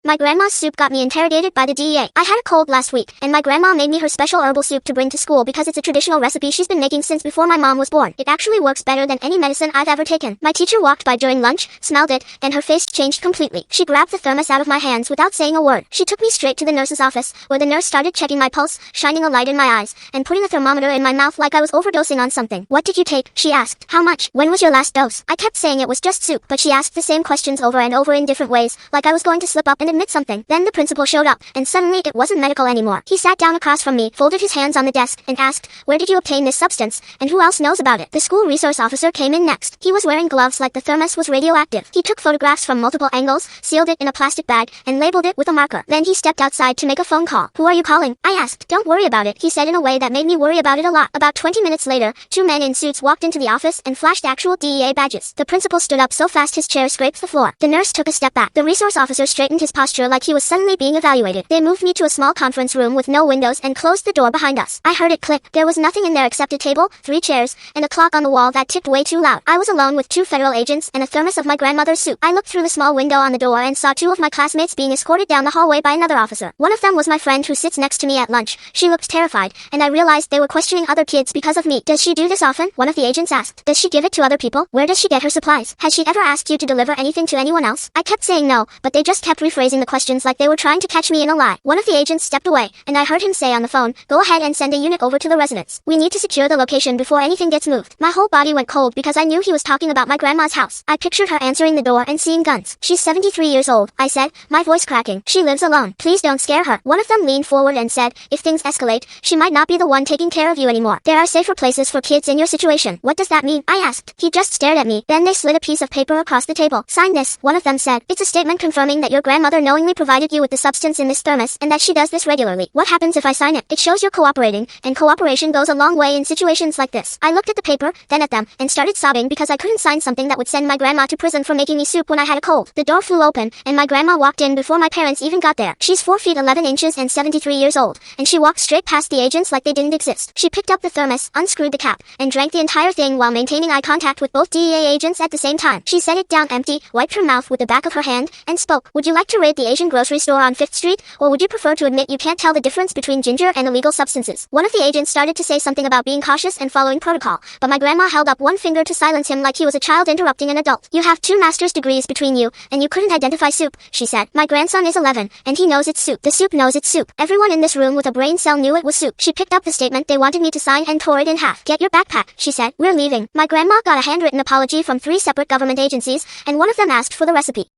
My grandma's soup got me interrogated by the DEA. I had a cold last week, and my grandma made me her special herbal soup to bring to school because it's a traditional recipe she's been making since before my mom was born. It actually works better than any medicine I've ever taken. My teacher walked by during lunch, smelled it, and her face changed completely. She grabbed the thermos out of my hands without saying a word. She took me straight to the nurse's office, where the nurse started checking my pulse, shining a light in my eyes, and putting a thermometer in my mouth like I was overdosing on something. "What did you take?" she asked. "How much? When was your last dose?" I kept saying it was just soup, but she asked the same questions over and over in different ways, like I was going to slip up and admit something. Then the principal showed up, and suddenly it wasn't medical anymore. He sat down across from me, folded his hands on the desk, and asked, "Where did you obtain this substance, and who else knows about it?" The school resource officer came in next. He was wearing gloves like the thermos was radioactive. He took photographs from multiple angles, sealed it in a plastic bag, and labeled it with a marker. Then he stepped outside to make a phone call. "Who are you calling?" I asked. "Don't worry about it," he said in a way that made me worry about it a lot. About 20 minutes later, two men in suits walked into the office and flashed actual DEA badges. The principal stood up so fast his chair scraped the floor. The nurse took a step back. The resource officer straightened his posture like he was suddenly being evaluated. They moved me to a small conference room with no windows and closed the door behind us. I heard it click. There was nothing in there except a table, 3 chairs, and a clock on the wall that ticked way too loud. I was alone with 2 federal agents and a thermos of my grandmother's soup. I looked through the small window on the door and saw 2 of my classmates being escorted down the hallway by another officer. One of them was my friend who sits next to me at lunch. She looked terrified, and I realized they were questioning other kids because of me. "Does she do this often?" one of the agents asked. "Does she give it to other people? Where does she get her supplies? Has she ever asked you to deliver anything to anyone else?" I kept saying no, but they just kept rephrasing the questions like they were trying to catch me in a lie. One of the agents stepped away, and I heard him say on the phone, "Go ahead and send a unit over to the residence. We need to secure the location before anything gets moved." My whole body went cold because I knew he was talking about my grandma's house. I pictured her answering the door and seeing guns. "She's 73 years old," I said, my voice cracking. "She lives alone. Please don't scare her." One of them leaned forward and said, "If things escalate, she might not be the one taking care of you anymore. There are safer places for kids in your situation." "What does that mean?" I asked. He just stared at me. Then they slid a piece of paper across the table. "Sign this," one of them said. "It's a statement confirming that your grandmother knowingly provided you with the substance in this thermos and that she does this regularly." "What happens if I sign it?" "It shows you're cooperating, and cooperation goes a long way in situations like this." I looked at the paper, then at them, and started sobbing because I couldn't sign something that would send my grandma to prison for making me soup when I had a cold. The door flew open, and my grandma walked in before my parents even got there. She's 4 feet 11 inches and 73 years old, and she walked straight past the agents like they didn't exist. She picked up the thermos, unscrewed the cap, and drank the entire thing while maintaining eye contact with both DEA agents at the same time. She set it down empty, wiped her mouth with the back of her hand, and spoke. "Would you like to raid the Asian grocery store on 5th Street, or would you prefer to admit you can't tell the difference between ginger and illegal substances?" One of the agents started to say something about being cautious and following protocol, but my grandma held up one finger to silence him like he was a child interrupting an adult. "You have 2 master's degrees between you, and you couldn't identify soup," she said. "My grandson is 11, and he knows it's soup. The soup knows it's soup. Everyone in this room with a brain cell knew it was soup." She picked up the statement they wanted me to sign and tore it in half. "Get your backpack," she said. "We're leaving." My grandma got a handwritten apology from 3 separate government agencies, and one of them asked for the recipe.